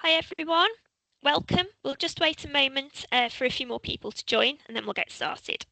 Hi everyone, welcome. We'll just wait a moment for a few more people to join and then we'll get started.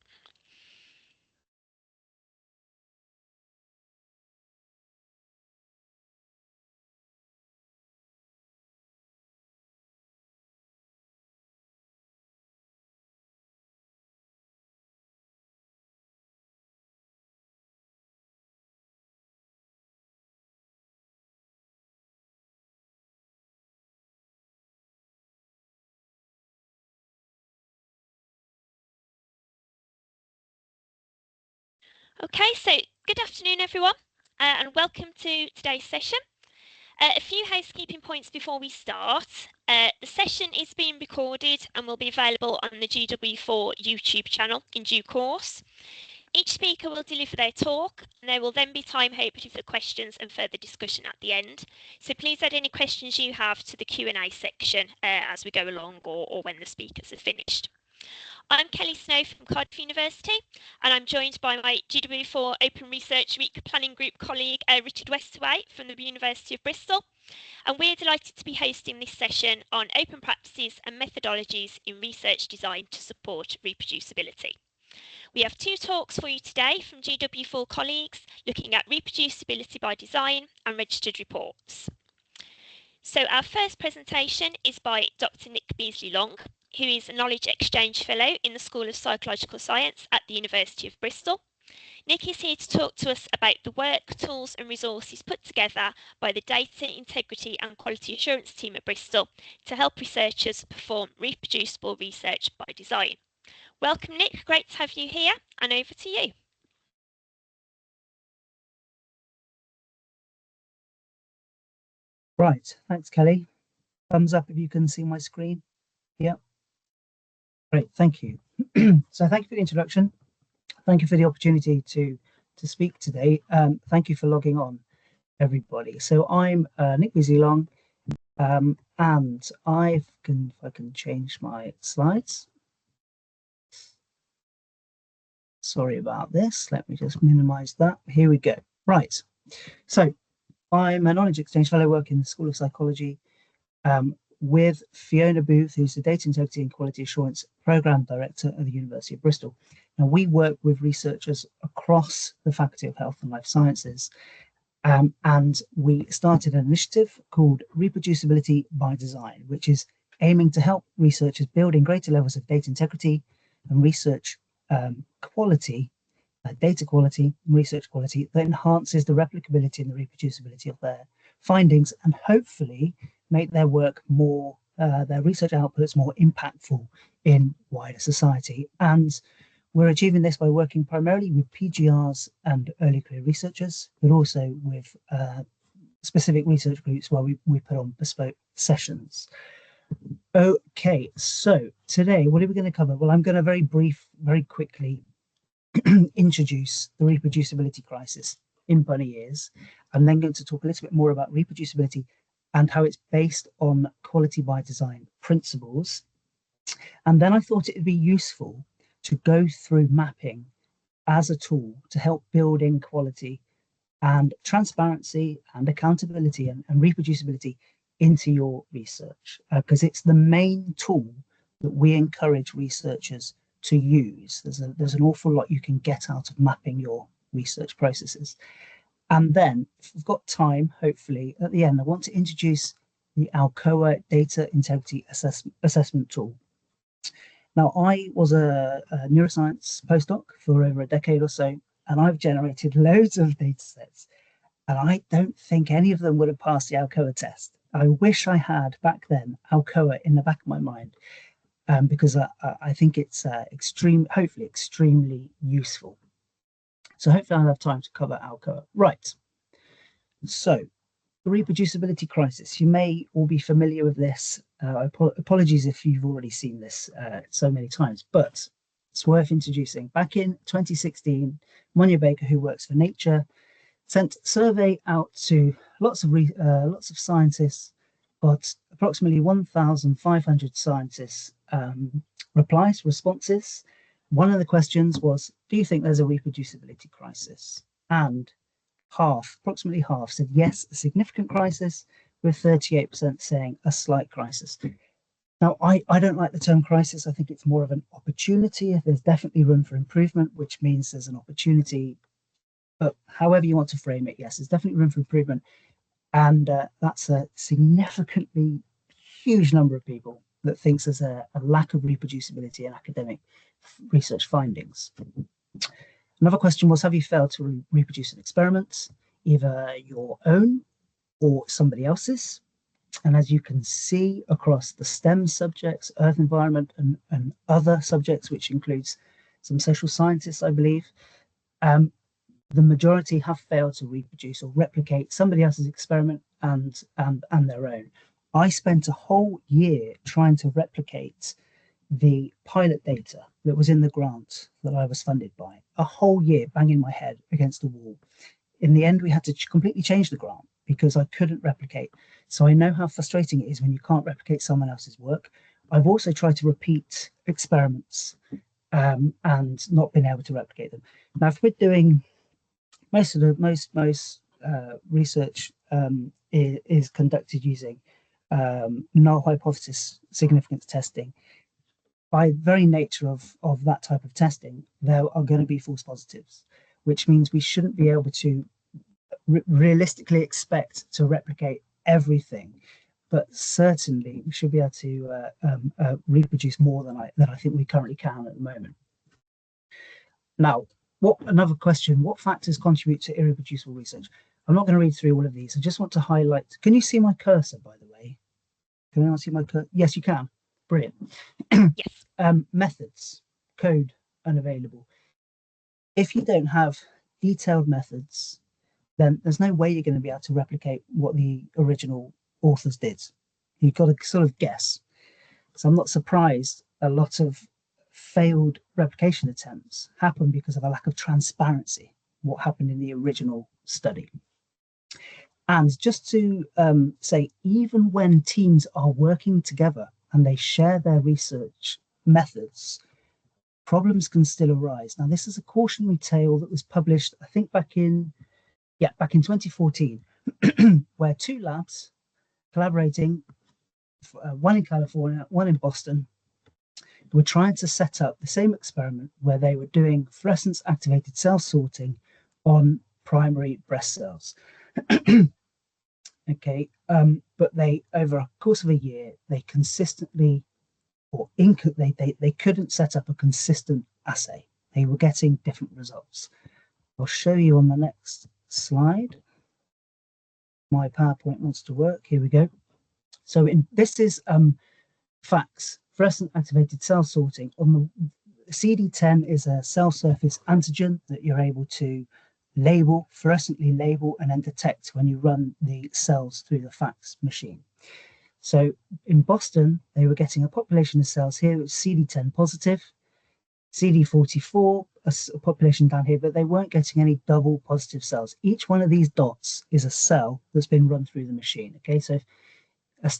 Okay, so good afternoon everyone and welcome to today's session. A few housekeeping points before we start. The session is being recorded and will be available on the GW4 YouTube channel in due course. Each speaker will deliver their talk and there will then be time hopefully for questions and further discussion at the end. So please add any questions you have to the Q&A section as we go along or when the speakers have finished. I'm Kelly Snow from Cardiff University and I'm joined by my GW4 Open Research Week Planning Group colleague Richard Westaway from the University of Bristol, and we're delighted to be hosting this session on open practices and methodologies in research design to support reproducibility. We have two talks for you today from GW4 colleagues looking at reproducibility by design and registered reports. So our first presentation is by Dr. Nick Beasley-Long, who is a Knowledge Exchange Fellow in the School of Psychological Science at the University of Bristol. Nick is here to talk to us about the work, tools and resources put together by the Data Integrity and Quality Assurance team at Bristol to help researchers perform reproducible research by design. Welcome Nick, great to have you here and over to you. Right, thanks Kelly. Thumbs up if you can see my screen. Yeah, great, thank you. So thank you for the introduction. Thank you for the opportunity to speak today. Thank you for logging on, everybody. So I'm Nick Beasley-Long, and if I can change my slides. Sorry about this. Let me just minimize that. Here we go. Right. So I'm a Knowledge Exchange Fellow working in the School of Psychology with Fiona Booth, who's the Data Integrity and Quality Assurance Programme Director at the University of Bristol. Now, we work with researchers across the Faculty of Health and Life Sciences, and we started an initiative called Reproducibility by Design, which is aiming to help researchers build in greater levels of data integrity and research quality, data quality and research quality that enhances the replicability and the reproducibility of their findings and hopefully make their work more, their research outputs more impactful in wider society. And we're achieving this by working primarily with PGRs and early career researchers, but also with specific research groups where we put on bespoke sessions. Okay, so today, what are we going to cover? Well, I'm going to very quickly introduce the reproducibility crisis in bunny ears. I'm then going to talk a little bit more about reproducibility and how it's based on quality by design principles. And then I thought it would be useful to go through mapping as a tool to help build in quality and transparency and accountability and reproducibility into your research, because it's the main tool that we encourage researchers to use. There's an awful lot you can get out of mapping your research processes. And then, if we've got time, hopefully, at the end, I want to introduce the Alcoa Data Integrity Assessment Tool. Now, I was a neuroscience postdoc for over a decade or so, and I've generated loads of data sets, and I don't think any of them would have passed the Alcoa test. I wish I had, back then, Alcoa in the back of my mind, because I think it's hopefully extremely useful. So hopefully I'll have time to cover Alcoa. Right, so the reproducibility crisis. You may all be familiar with this. Apologies if you've already seen this so many times, but it's worth introducing. Back in 2016, Monia Baker, who works for Nature, sent a survey out to lots of scientists, got approximately 1,500 scientists responses. One of the questions was, do you think there's a reproducibility crisis? And approximately half said yes, a significant crisis, with 38% saying a slight crisis. Now, I don't like the term crisis. I think it's more of an opportunity. There's definitely room for improvement, which means there's an opportunity. But however you want to frame it, yes, there's definitely room for improvement. And that's a significantly huge number of people that thinks there's a lack of reproducibility in academic research findings. Another question was, have you failed to reproduce an experiment, either your own or somebody else's? And as you can see across the STEM subjects, Earth, Environment, and other subjects, which includes some social scientists, I believe, the majority have failed to reproduce or replicate somebody else's experiment and their own. I spent a whole year trying to replicate the pilot data that was in the grant that I was funded by. A whole year banging my head against the wall. In the end, we had to completely change the grant because I couldn't replicate. So I know how frustrating it is when you can't replicate someone else's work. I've also tried to repeat experiments and not been able to replicate them. Now, if we're doing most research is conducted using null hypothesis significance testing. By very nature of that type of testing, there are going to be false positives, which means we shouldn't be able to realistically expect to replicate everything, but certainly we should be able to reproduce more than I think we currently can at the moment. Now, another question, what factors contribute to irreproducible research? I'm not going to read through all of these. I just want to highlight, can you see my cursor, by the way? Can anyone see my cursor? Yes, you can. Brilliant. Yes. Methods, code unavailable. If you don't have detailed methods, then there's no way you're going to be able to replicate what the original authors did. You've got to sort of guess. So I'm not surprised a lot of failed replication attempts happen because of a lack of transparency, what happened in the original study. And just to say, even when teams are working together and they share their research methods, problems can still arise. Now, this is a cautionary tale that was published, I think, back in 2014, where two labs collaborating, one in California, one in Boston, were trying to set up the same experiment where they were doing fluorescence activated cell sorting on primary breast cells. Okay, but they, over a course of a year, they consistently, they couldn't set up a consistent assay. They were getting different results. I'll show you on the next slide. My PowerPoint wants to work. Here we go. So this is FACS, fluorescent activated cell sorting. On the CD10 is a cell surface antigen that you're able to label, fluorescently label, and then detect when you run the cells through the FACS machine. So in Boston, they were getting a population of cells here, it was CD10 positive, CD44, a population down here, but they weren't getting any double positive cells. Each one of these dots is a cell that's been run through the machine. Okay, so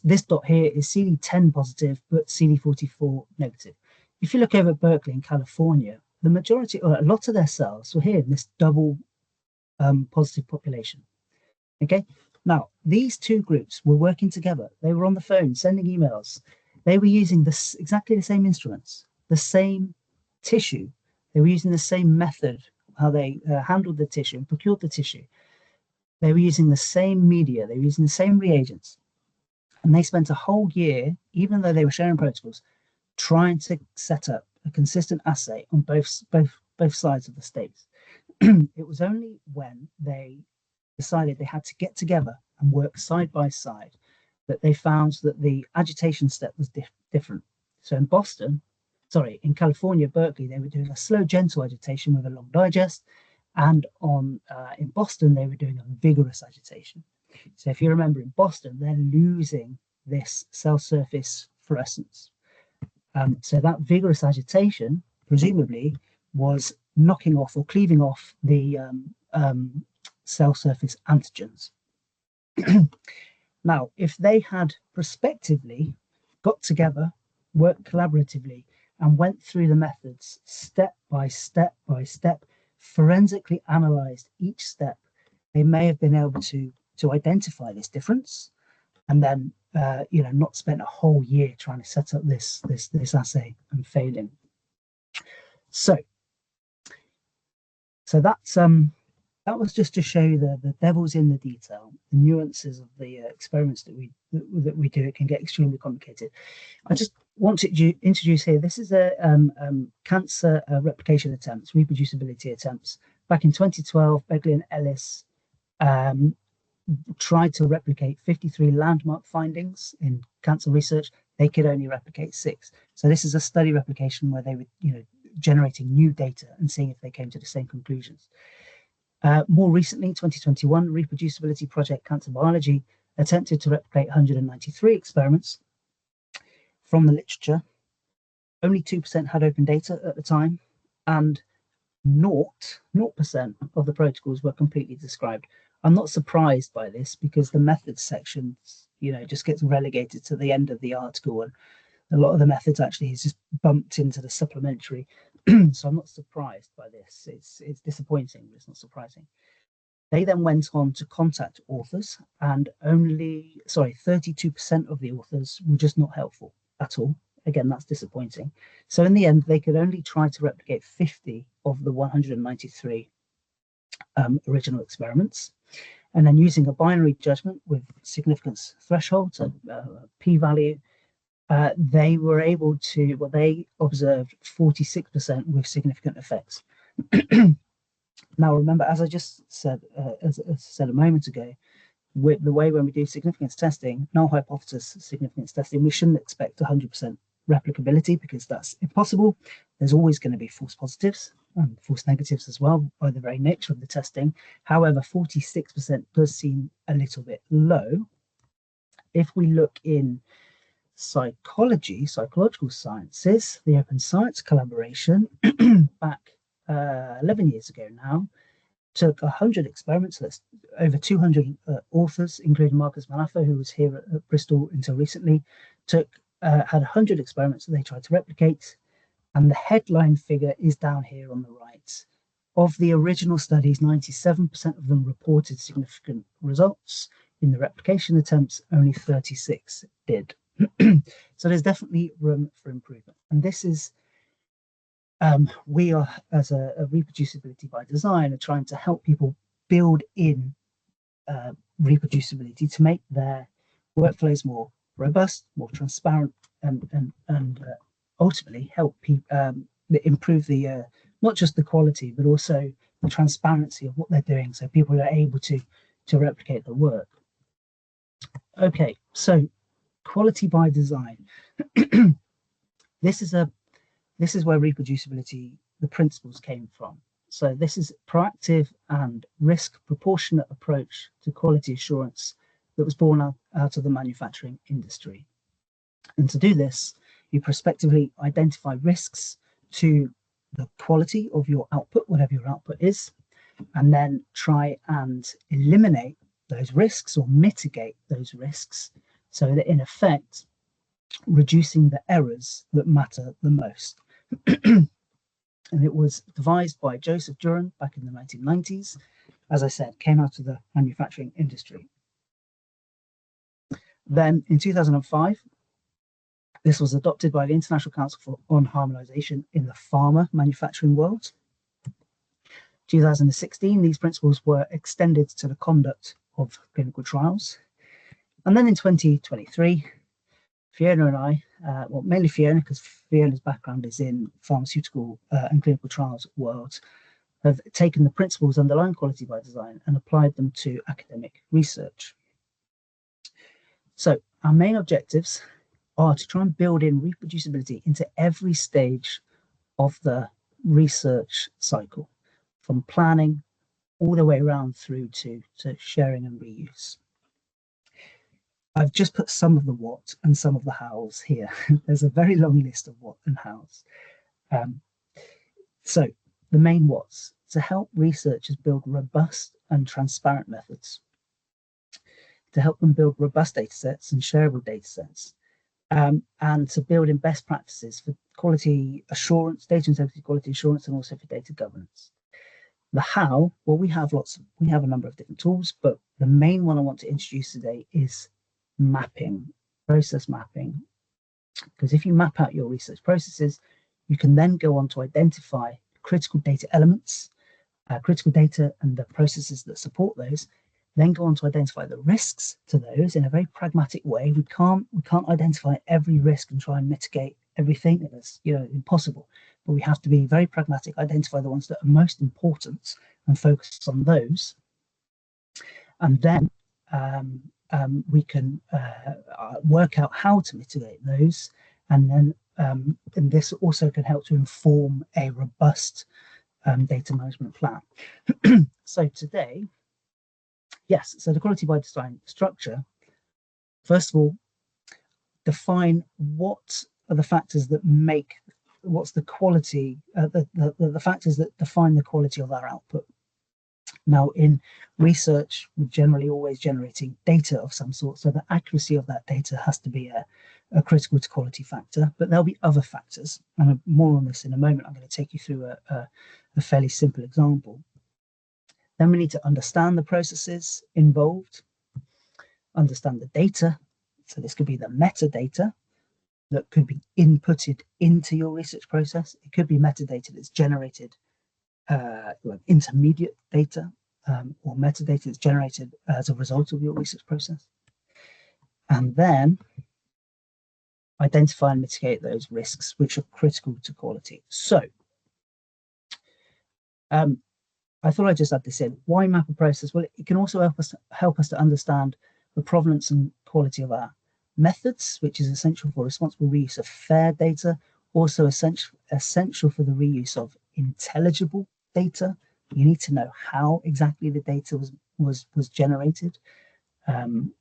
this dot here is CD10 positive, but CD44 negative. If you look over at Berkeley in California, the majority, or a lot of their cells were here in this double positive population. Okay, now these two groups were working together. They were on the phone, sending emails. They were using exactly the same instruments, the same tissue. They were using the same method, how they handled the tissue and procured the tissue. They were using the same media. They were using the same reagents. And they spent a whole year, even though they were sharing protocols, trying to set up a consistent assay on both sides of the states. It was only when they decided they had to get together and work side by side that they found that the agitation step was different. So in California, Berkeley, they were doing a slow, gentle agitation with a long digest, and in Boston, they were doing a vigorous agitation. So if you remember, in Boston, they're losing this cell surface fluorescence. So that vigorous agitation, presumably, was knocking off or cleaving off the cell surface antigens. Now, if they had prospectively got together, worked collaboratively, and went through the methods step by step by step, forensically analyzed each step, they may have been able to identify this difference, and then not spent a whole year trying to set up this assay and failing. So that's that was just to show the devil's in the detail, the nuances of the experiments that we do. It can get extremely complicated. I just wanted to introduce here. This is a cancer replication attempts, reproducibility attempts. Back in 2012, Begley and Ellis tried to replicate 53 landmark findings in cancer research. They could only replicate 6. So this is a study replication where they were, generating new data and seeing if they came to the same conclusions. More recently, 2021, Reproducibility Project Cancer Biology attempted to replicate 193 experiments from the literature. Only 2% had open data at the time, and 0% of the protocols were completely described. I'm not surprised by this because the methods section, just gets relegated to the end of the article, and a lot of the methods actually is just bumped into the supplementary. So I'm not surprised by this. It's disappointing, but it's not surprising. They then went on to contact authors, and 32% of the authors were just not helpful at all. Again, that's disappointing. So in the end, they could only try to replicate 50 of the 193 original experiments. And then using a binary judgment with significance threshold, so p-value, they were able to, they observed 46% with significant effects. Now, remember, as I just said, as I said a moment ago, with the way when we do significance testing, null hypothesis significance testing, we shouldn't expect 100% replicability because that's impossible. There's always going to be false positives and false negatives as well by the very nature of the testing. However, 46% does seem a little bit low. If we look in psychological sciences, the Open Science collaboration back 11 years ago now, took 100 experiments. So that's over 200 authors, including Marcus Manafo, who was here at Bristol until recently, had 100 experiments that they tried to replicate. And the headline figure is down here on the right. Of the original studies, 97% of them reported significant results. In the replication attempts, only 36 did. So there's definitely room for improvement. And this is, we are, as a reproducibility by design, are trying to help people build in reproducibility to make their workflows more robust, more transparent, and ultimately help people improve the not just the quality, but also the transparency of what they're doing, so people are able to replicate the work. Okay, so quality by design. This is where reproducibility, the principles came from. So this is proactive and risk proportionate approach to quality assurance that was born out of the manufacturing industry. And to do this, you prospectively identify risks to the quality of your output, whatever your output is, and then try and eliminate those risks or mitigate those risks so that in effect, reducing the errors that matter the most. And it was devised by Joseph Duran back in the 1990s. As I said, came out of the manufacturing industry. Then in 2005, this was adopted by the International Council on Harmonization in the pharma manufacturing world. 2016, these principles were extended to the conduct of clinical trials. And then in 2023, Fiona and I, well, mainly Fiona, because Fiona's background is in pharmaceutical and clinical trials world, have taken the principles underlying quality by design and applied them to academic research. So our main objectives are to try and build in reproducibility into every stage of the research cycle, from planning all the way around through to sharing and reuse. I've just put some of the what and some of the hows here. There's a very long list of what and hows. So the main what's, to help researchers build robust and transparent methods, to help them build robust data sets and shareable data sets, and to build in best practices for quality assurance, data integrity, quality assurance, and also for data governance. The how, well, we have a number of different tools, but the main one I want to introduce today is mapping, process mapping, because if you map out your research processes, you can then go on to identify critical data elements, critical data and the processes that support those, then go on to identify the risks to those in a very pragmatic way. We can't identify every risk and try and mitigate everything. That's impossible. But we have to be very pragmatic, identify the ones that are most important and focus on those. And then we can work out how to mitigate those. And then and this also can help to inform a robust data management plan. So today, yes, so the quality by design structure, first of all, define what are the factors that make, what's the quality, the factors that define the quality of our output. Now, in research, we're generally always generating data of some sort, so the accuracy of that data has to be a critical to quality factor, but there'll be other factors, and more on this in a moment. I'm going to take you through a fairly simple example. Then we need to understand the processes involved, understand the data. So this could be the metadata that could be inputted into your research process. It could be metadata that's generated, like intermediate data, or metadata that's generated as a result of your research process. And then identify and mitigate those risks which are critical to quality. So I thought I'd just add this in. Why map a process? Well, it can also help us to understand the provenance and quality of our methods, which is essential for responsible reuse of fair data, also essential for the reuse of intelligible data. You need to know how exactly the data was generated. And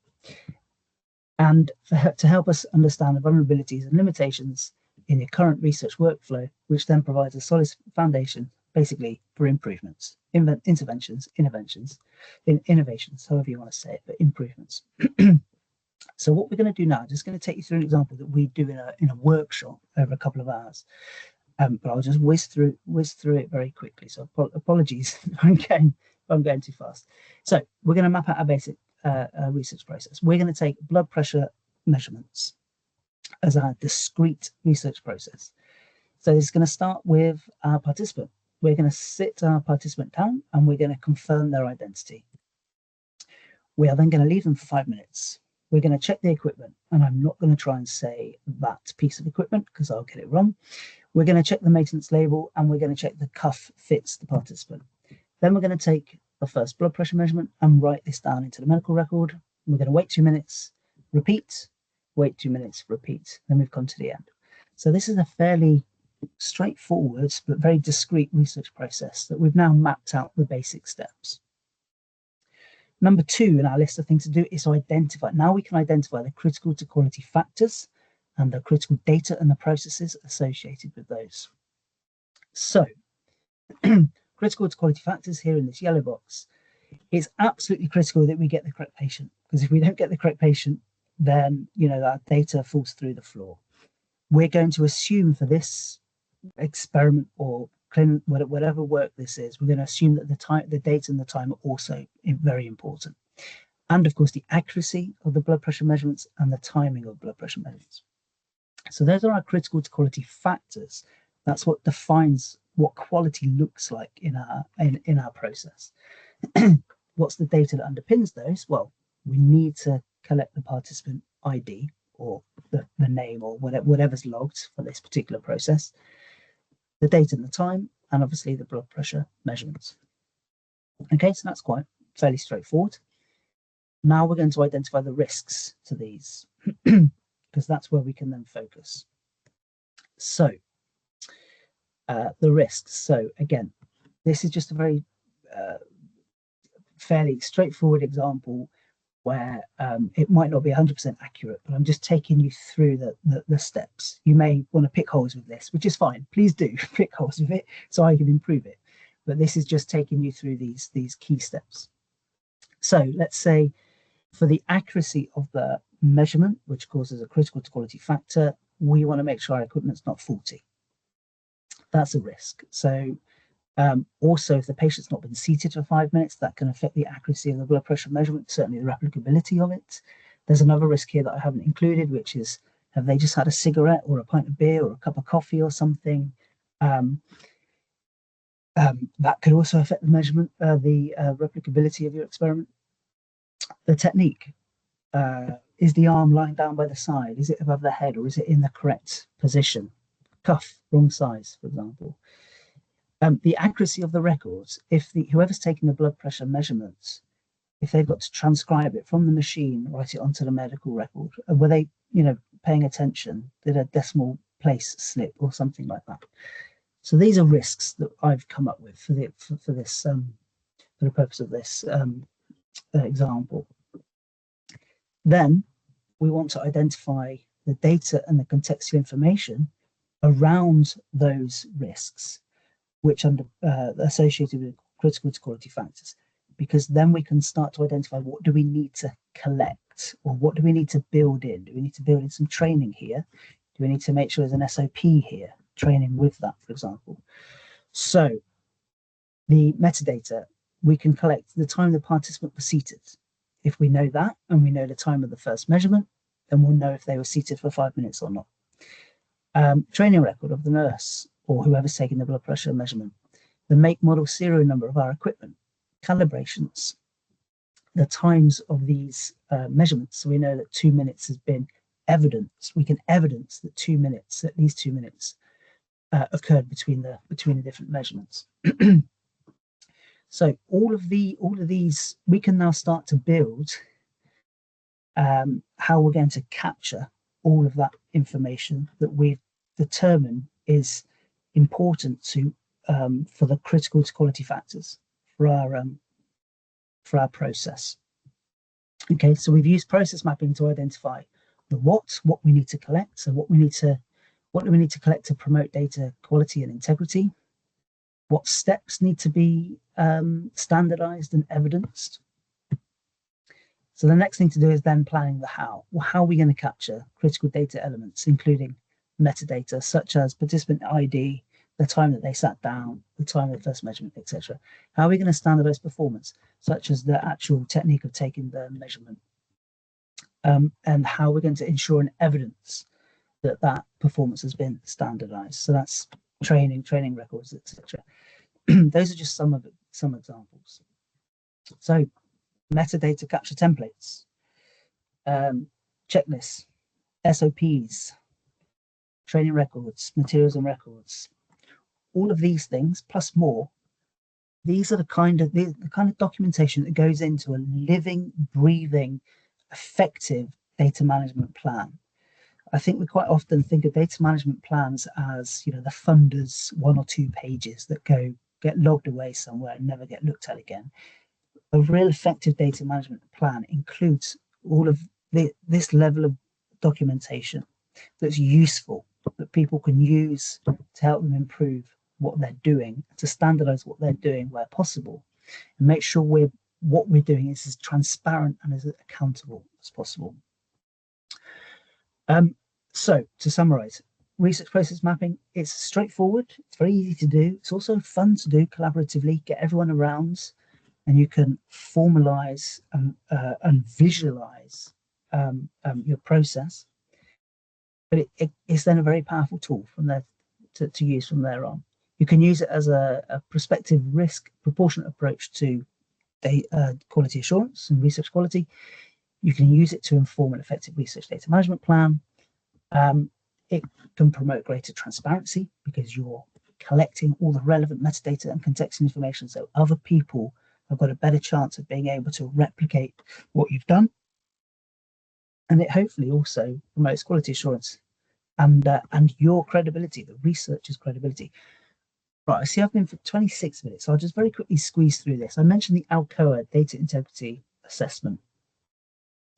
to help us understand the vulnerabilities and limitations in your current research workflow, which then provides a solid foundation, basically, for improvements, innovations, however you want to say it, but improvements. So what we're going to do now, I'm just going to take you through an example that we do in a workshop over a couple of hours. But I'll just whiz through it very quickly. So apologies if I'm going too fast. So we're going to map out our basic research process. We're going to take blood pressure measurements as our discrete research process. So it's going to start with our participant. We're going to sit our participant down and we're going to confirm their identity. We are then going to leave them for 5 minutes. We're going to check the equipment, and I'm not going to try and say that piece of equipment because I'll get it wrong. We're going to check the maintenance label, and we're going to check the cuff fits the participant. Then we're going to take the first blood pressure measurement and write this down into the medical record. We're going to wait 2 minutes, repeat, wait 2 minutes, repeat. Then we've come to the end. So this is a fairly straightforward but very discrete research process that we've now mapped out the basic steps. Number 2 in our list of things to do is to identify. Now we can identify the critical to quality factors and the critical data and the processes associated with those. So critical to quality factors here in this yellow box, it's absolutely critical that we get the correct patient, because if we don't get the correct patient, then that data falls through the floor. We're going to assume for this experiment or whatever work this is, we're going to assume that the data and the time are also very important, and of course the accuracy of the blood pressure measurements and the timing of blood pressure measurements. So those are our critical to quality factors. That's what defines what quality looks like in our process. What's the data that underpins those? Well, we need to collect the participant ID or the name or whatever's logged for this particular process, the date and the time, and obviously the blood pressure measurements. Okay, so that's quite fairly straightforward. Now we're going to identify the risks to these, because that's where we can then focus. So the risks. So again, this is just a very fairly straightforward example where it might not be 100% accurate, but I'm just taking you through the steps. You may want to pick holes with this, which is fine. Please do pick holes with it so I can improve it. But this is just taking you through these key steps. So let's say for the accuracy of the measurement, which causes a critical to quality factor, we want to make sure our equipment's not faulty. That's a risk. So also, if the patient's not been seated for 5 minutes, that can affect the accuracy of the blood pressure measurement, certainly the replicability of it. There's another risk here that I haven't included, which is, have they just had a cigarette or a pint of beer or a cup of coffee or something? That could also affect the measurement, the replicability of your experiment. The technique, is the arm lying down by the side? Is it above the head, or is it in the correct position? Cuff, wrong size, for example. The accuracy of the records, if whoever's taking the blood pressure measurements, if they've got to transcribe it from the machine, write it onto the medical record, were they, paying attention? Did a decimal place slip or something like that? So these are risks that I've come up with for this, for the purpose of this example. Then we want to identify the data and the contextual information around those risks, which are associated with critical to quality factors, because then we can start to identify what do we need to collect, or what do we need to build in? Do we need to build in some training here? Do we need to make sure there's an SOP here, training with that, for example? So the metadata, we can collect the time the participant was seated. If we know that, and we know the time of the first measurement, then we'll know if they were seated for 5 minutes or not. Training record of the nurse or whoever's taking the blood pressure measurement, the make, model, serial number of our equipment, calibrations, the times of these measurements. So we know that 2 minutes has been evidence. We can evidence that 2 minutes, at least 2 minutes, occurred between the different measurements. So all of these, we can now start to build how we're going to capture all of that information that we've determined is important to for the critical to quality factors for our process. Okay, so we've used process mapping to identify the what we need to collect. So what do we need to collect to promote data quality and integrity? What steps need to be standardized and evidenced? So the next thing to do is then planning the how. Well, how are we going to capture critical data elements, including metadata, such as participant ID, the time that they sat down, the time of the first measurement, etc. How are we going to standardize performance, such as the actual technique of taking the measurement? And how we're going to ensure an evidence that performance has been standardized. So that's training records, etc. Those are just some examples. So metadata capture templates, checklists, SOPs, training records, materials and records, all of these things plus more. These are the kind of documentation that goes into a living, breathing, effective data management plan. I think we quite often think of data management plans as, the funder's 1 or 2 pages that get logged away somewhere and never get looked at again. A real effective data management plan includes all of this level of documentation that's useful, that people can use to help them improve what they're doing, to standardize what they're doing where possible, and make sure what we're doing is as transparent and as accountable as possible. So to summarize, research process mapping, it's straightforward, it's very easy to do, it's also fun to do collaboratively, get everyone around, and you can formalize and visualize your process. But it's then a very powerful tool from there to use from there on. You can use it as a prospective risk proportionate approach to quality assurance and research quality. You can use it to inform an effective research data management plan. It can promote greater transparency because you're collecting all the relevant metadata and contextual information, so other people have got a better chance of being able to replicate what you've done. And it hopefully also promotes quality assurance and your credibility, the researcher's credibility. Right, I see I've been for 26 minutes, so I'll just very quickly squeeze through this. I mentioned the ALCOA data integrity assessment.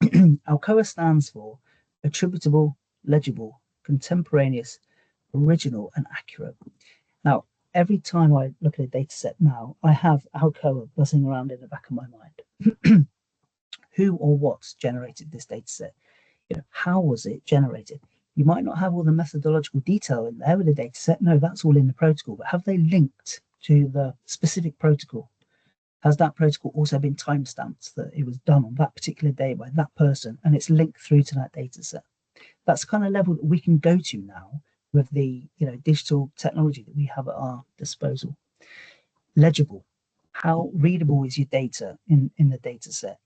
ALCOA stands for attributable, legible, contemporaneous, original, and accurate. Now, every time I look at a data set now, I have ALCOA buzzing around in the back of my mind. Who or what generated this data set? How was it generated? You might not have all the methodological detail in there with the data set. No, that's all in the protocol, but have they linked to the specific protocol? has that protocol also been timestamped that it was done on that particular day by that person, and it's linked through to that data set? That's the kind of level that we can go to now with the digital technology that we have at our disposal. Legible. How readable is your data in the data set?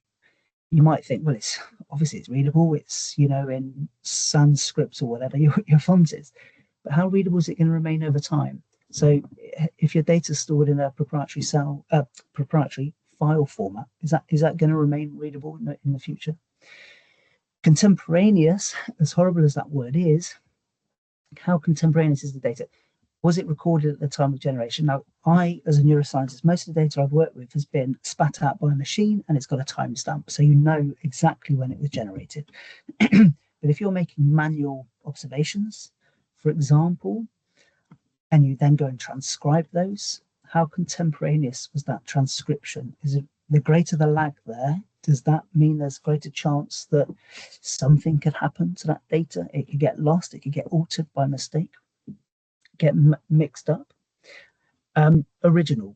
You might think, well, it's obviously it's readable. It's in sans script or whatever your font is, but how readable is it going to remain over time? So if your data is stored in a proprietary file format, is that going to remain readable in the future? Contemporaneous, as horrible as that word is, how contemporaneous is the data? Was it recorded at the time of generation? Now, I, as a neuroscientist, most of the data I've worked with has been spat out by a machine, and it's got a timestamp, so you know exactly when it was generated. But if you're making manual observations, for example, and you then go and transcribe those, how contemporaneous was that transcription? Is it the greater the lag there? Does that mean there's greater chance that something could happen to that data? It could get lost, it could get altered by mistake, get mixed up. Original.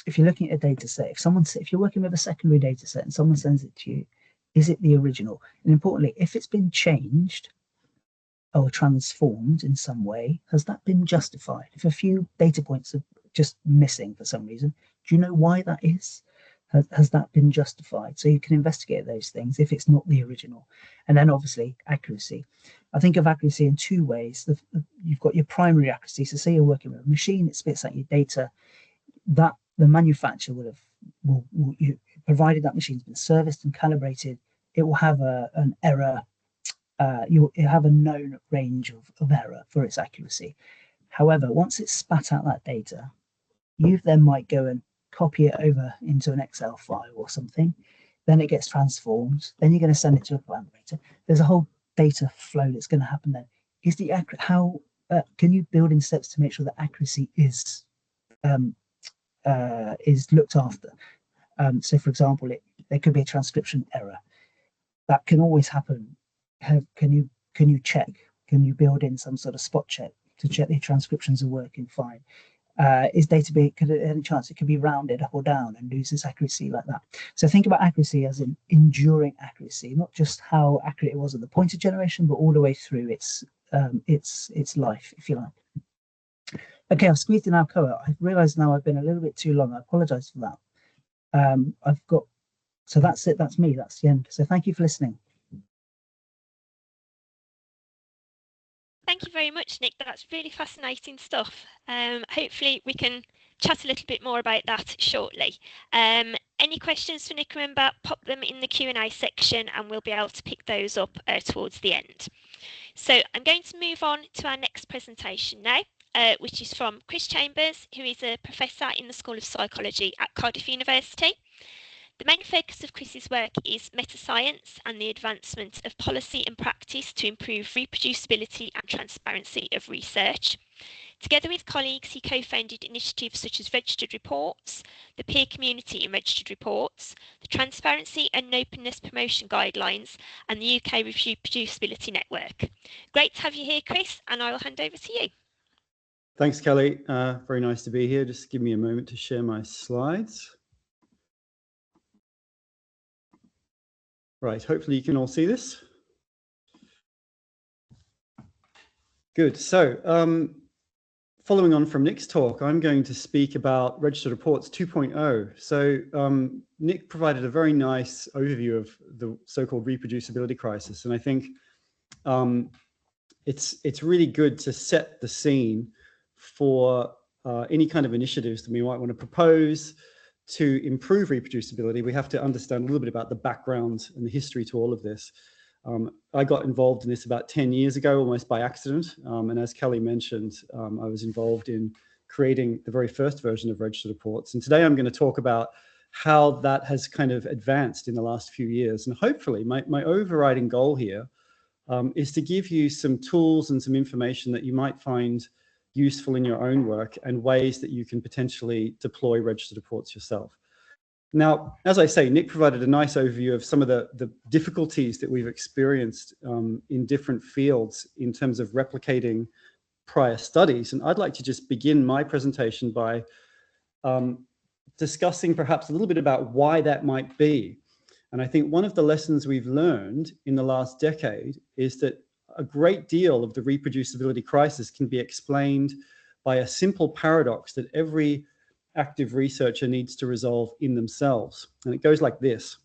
If you're looking at a data set, if you're working with a secondary data set and someone sends it to you, is it the original? And importantly, if it's been changed or transformed in some way, has that been justified? If a few data points are just missing for some reason, do you know why that is? Has that been justified? So you can investigate those things if it's not the original. And then obviously accuracy. I think of accuracy in two ways. You've got your primary accuracy. So say you're working with a machine, it spits out your data. That the manufacturer will provided that machine's been serviced and calibrated, it will have an error. You'll have a known range of error for its accuracy. However, once it's spat out that data, you then might go and copy it over into an Excel file or something. Then it gets transformed. Then you're going to send it to a collaborator. There's a whole data flow that's going to happen then. Is the accurate? How can you build in steps to make sure that accuracy is looked after? So, for example, there could be a transcription error that can always happen. Can you check? Can you build in some sort of spot check to check the transcriptions are working fine? Is data could there any chance it could be rounded up or down and lose its accuracy like that? So think about accuracy as in enduring accuracy, not just how accurate it was at the point of generation, but all the way through its life, if you like. Okay, I've squeezed in Alcoa. I've realised now I've been a little bit too long. I apologise for that. So that's it. That's me. That's the end. So thank you for listening. Thank you very much, Nick. That's really fascinating stuff. Hopefully we can chat a little bit more about that shortly. Any questions for Nick, remember, pop them in the Q&A section and we'll be able to pick those up towards the end. So I'm going to move on to our next presentation now, which is from Chris Chambers, who is a professor in the School of Psychology at Cardiff University. The main focus of Chris's work is meta-science and the advancement of policy and practice to improve reproducibility and transparency of research. Together with colleagues, he co-founded initiatives such as Registered Reports, the Peer Community in Registered Reports, the Transparency and Openness Promotion Guidelines, and the UK Reproducibility Network. Great to have you here, Chris, and I will hand over to you. Thanks, Kelly. Very nice to be here. Just give me a moment to share my slides. Right, hopefully you can all see this. Good. So following on from Nick's talk, I'm going to speak about Registered Reports 2.0. So Nick provided a very nice overview of the so-called reproducibility crisis. And I think it's really good to set the scene for any kind of initiatives that we might want to propose to improve reproducibility. We have to understand a little bit about the background and the history to all of this. I got involved in this about 10 years ago, almost by accident. And as Kelly mentioned, I was involved in creating the very first version of Registered Reports. And today I'm going to talk about how that has kind of advanced in the last few years. And hopefully my overriding goal here is to give you some tools and some information that you might find useful in your own work and ways that you can potentially deploy Registered Reports yourself. Now, as I say, Nick provided a nice overview of some of the difficulties that we've experienced in different fields in terms of replicating prior studies. And I'd like to just begin my presentation by discussing perhaps a little bit about why that might be. And I think one of the lessons we've learned in the last decade is that a great deal of the reproducibility crisis can be explained by a simple paradox that every active researcher needs to resolve in themselves. And it goes like this.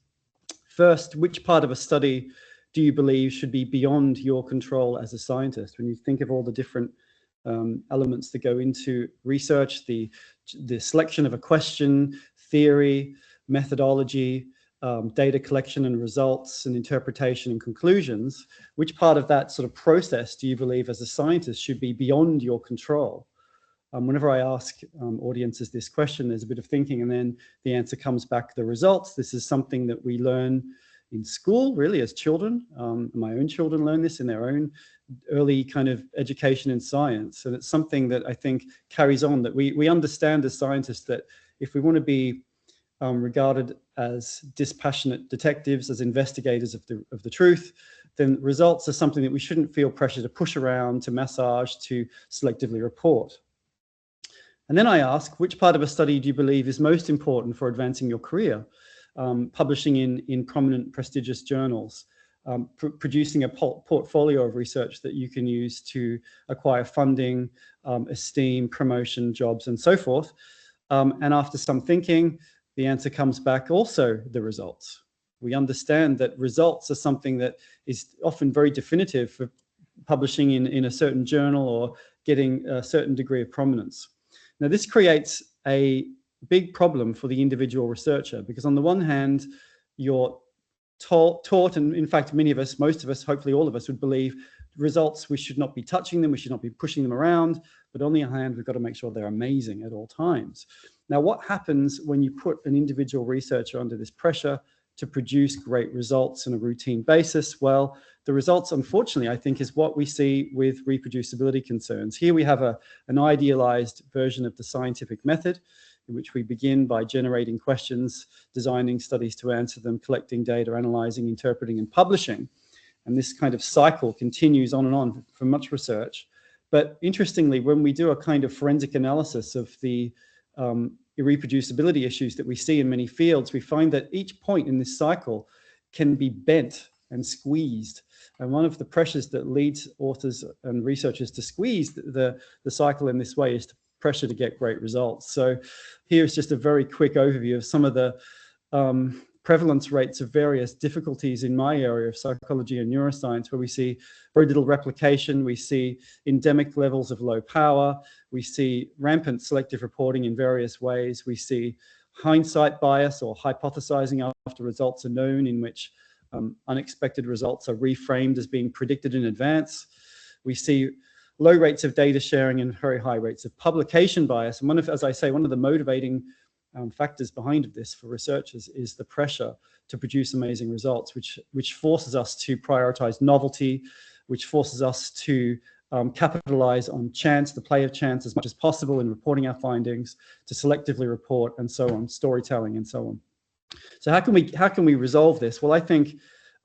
First, which part of a study do you believe should be beyond your control as a scientist? When you think of all the different elements that go into research, the selection of a question, theory, methodology, data collection and results and interpretation and conclusions, which part of that sort of process do you believe as a scientist should be beyond your control? Whenever I ask audiences this question, there's a bit of thinking, and then the answer comes back, the results. This is something that we learn in school, really, as children. My own children learn this in their own early kind of education in science. And it's something that I think carries on, that we understand as scientists that if we want to be regarded as dispassionate detectives, as investigators of the truth, then results are something that we shouldn't feel pressure to push around, to massage, to selectively report. And then I ask, which part of a study do you believe is most important for advancing your career? Publishing in prominent, prestigious journals, producing a portfolio of research that you can use to acquire funding, esteem, promotion, jobs, and so forth. And after some thinking, the answer comes back also the results. We understand that results are something that is often very definitive for publishing in a certain journal or getting a certain degree of prominence. Now, this creates a big problem for the individual researcher, because on the one hand, you're taught, and in fact, many of us, most of us, hopefully all of us would believe results, we should not be touching them, we should not be pushing them around, but on the other hand, we've got to make sure they're amazing at all times. Now, what happens when you put an individual researcher under this pressure to produce great results on a routine basis? Well, the results, unfortunately, I think, is what we see with reproducibility concerns. Here we have an idealized version of the scientific method, in which we begin by generating questions, designing studies to answer them, collecting data, analyzing, interpreting, and publishing. And this kind of cycle continues on and on for much research. But interestingly, when we do a kind of forensic analysis of the reproducibility issues that we see in many fields, we find that each point in this cycle can be bent and squeezed. And one of the pressures that leads authors and researchers to squeeze the cycle in this way is to pressure to get great results. So here's just a very quick overview of some of the prevalence rates of various difficulties in my area of psychology and neuroscience, where we see very little replication, we see endemic levels of low power, we see rampant selective reporting in various ways, we see hindsight bias or hypothesizing after results are known, in which unexpected results are reframed as being predicted in advance. We see low rates of data sharing and very high rates of publication bias. And as I say, one of the motivating factors behind this for researchers is the pressure to produce amazing results, which forces us to prioritize novelty, which forces us to capitalize on chance, the play of chance, as much as possible in reporting our findings, to selectively report, and so on, storytelling, and so on. So how can we resolve this? Well, I think,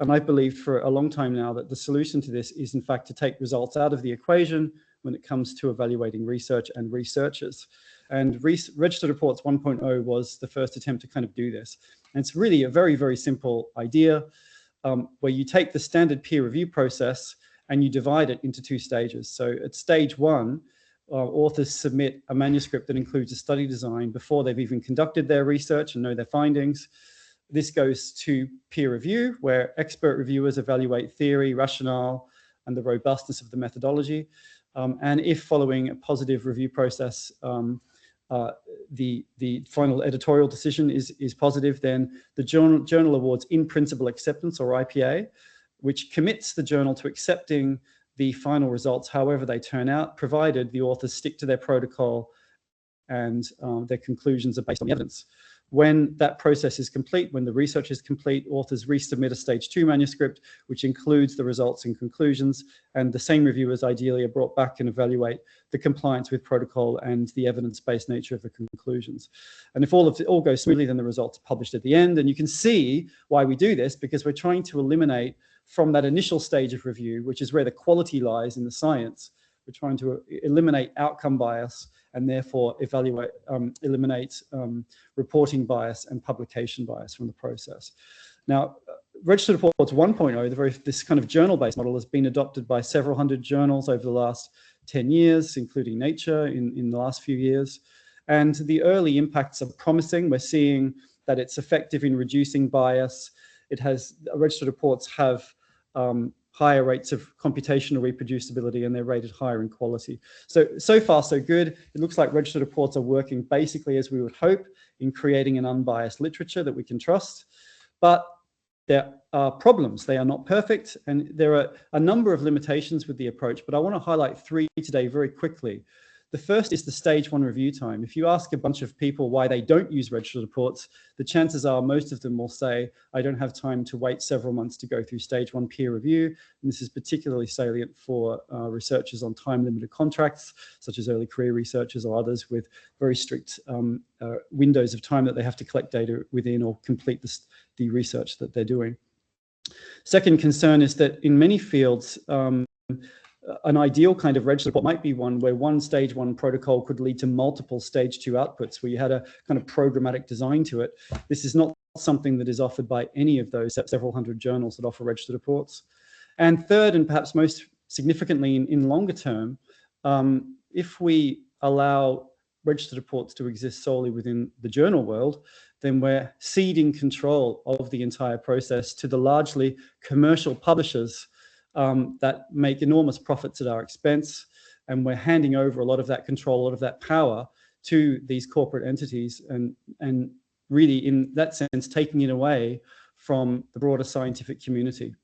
and I've believed for a long time now, that the solution to this is, in fact, to take results out of the equation when it comes to evaluating research and researchers. And Registered Reports 1.0 was the first attempt to kind of do this. And it's really a very, very simple idea where you take the standard peer review process and you divide it into two stages. So at stage one, authors submit a manuscript that includes a study design before they've even conducted their research and know their findings. This goes to peer review, where expert reviewers evaluate theory, rationale, and the robustness of the methodology. And if following a positive review process, the final editorial decision is positive, then the journal awards in-principle acceptance, or IPA, which commits the journal to accepting the final results however they turn out, provided the authors stick to their protocol and their conclusions are based on the evidence. When that process is complete, when the research is complete, authors resubmit a stage 2 manuscript, which includes the results and conclusions, and the same reviewers ideally are brought back and evaluate the compliance with protocol and the evidence-based nature of the conclusions. And if all goes smoothly, then the results are published at the end. And you can see why we do this, because we're trying to eliminate from that initial stage of review, which is where the quality lies in the science, we're trying to eliminate outcome bias and therefore eliminate reporting bias and publication bias from the process. Now, Registered Reports 1.0, this kind of journal-based model, has been adopted by several hundred journals over the last 10 years, including Nature in the last few years. And the early impacts are promising. We're seeing that it's effective in reducing bias. Registered Reports have higher rates of computational reproducibility, and they're rated higher in quality. So far, so good. It looks like Registered Reports are working basically as we would hope in creating an unbiased literature that we can trust. But there are problems. They are not perfect, and there are a number of limitations with the approach, but I want to highlight 3 today very quickly. The first is the stage 1 review time. If you ask a bunch of people why they don't use Registered Reports, the chances are most of them will say, I don't have time to wait several months to go through stage 1 peer review. And this is particularly salient for researchers on time-limited contracts, such as early career researchers or others with very strict windows of time that they have to collect data within or complete the research that they're doing. Second concern is that in many fields, an ideal kind of register report might be one where one stage 1 protocol could lead to multiple stage 2 outputs, where you had a kind of programmatic design to it. This is not something that is offered by any of those several hundred journals that offer registered reports. And third, and perhaps most significantly in longer term, if we allow registered reports to exist solely within the journal world, then we're ceding control of the entire process to the largely commercial publishers that make enormous profits at our expense, and we're handing over a lot of that control, a lot of that power to these corporate entities, and really, in that sense, taking it away from the broader scientific community.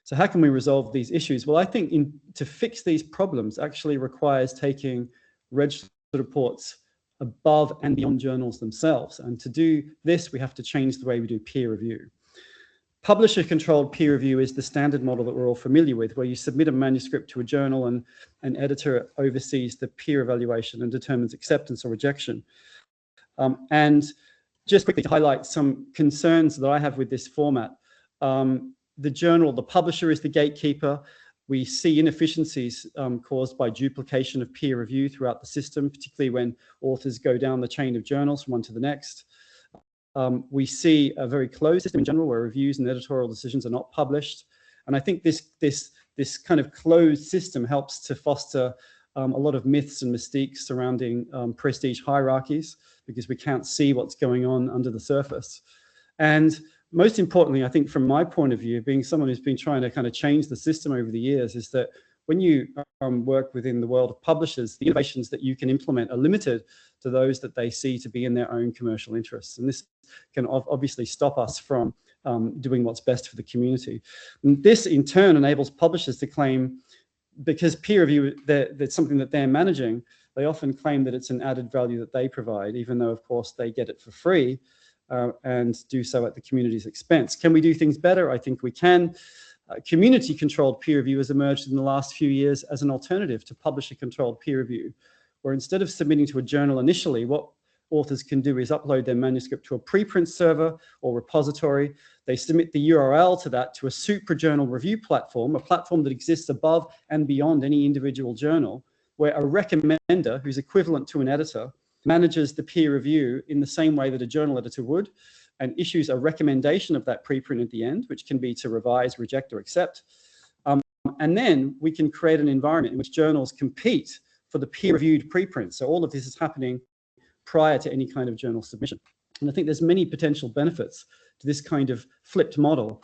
So how can we resolve these issues? Well, I think to fix these problems actually requires taking registered reports above and beyond journals themselves. And to do this, we have to change the way we do peer review. Publisher-controlled peer review is the standard model that we're all familiar with, where you submit a manuscript to a journal and an editor oversees the peer evaluation and determines acceptance or rejection. And just quickly to highlight some concerns that I have with this format. The journal, the publisher is the gatekeeper. We see inefficiencies caused by duplication of peer review throughout the system, particularly when authors go down the chain of journals from one to the next. We see a very closed system in general where reviews and editorial decisions are not published. And I think this kind of closed system helps to foster a lot of myths and mystiques surrounding prestige hierarchies, because we can't see what's going on under the surface. And most importantly, I think from my point of view, being someone who's been trying to kind of change the system over the years, is that when you work within the world of publishers, the innovations that you can implement are limited to those that they see to be in their own commercial interests. And this can obviously stop us from doing what's best for the community. And this in turn enables publishers to claim, because peer review, that's something that they're managing, they often claim that it's an added value that they provide, even though of course they get it for free and do so at the community's expense. Can we do things better? I think we can. Community-controlled peer review has emerged in the last few years as an alternative to publisher-controlled peer review, where instead of submitting to a journal initially, what authors can do is upload their manuscript to a preprint server or repository. They submit the URL to that to a supra-journal review platform, a platform that exists above and beyond any individual journal, where a recommender, who's equivalent to an editor, manages the peer review in the same way that a journal editor would, and issues a recommendation of that preprint at the end, which can be to revise, reject, or accept. And then we can create an environment in which journals compete for the peer-reviewed preprint. So all of this is happening prior to any kind of journal submission. And I think there's many potential benefits to this kind of flipped model.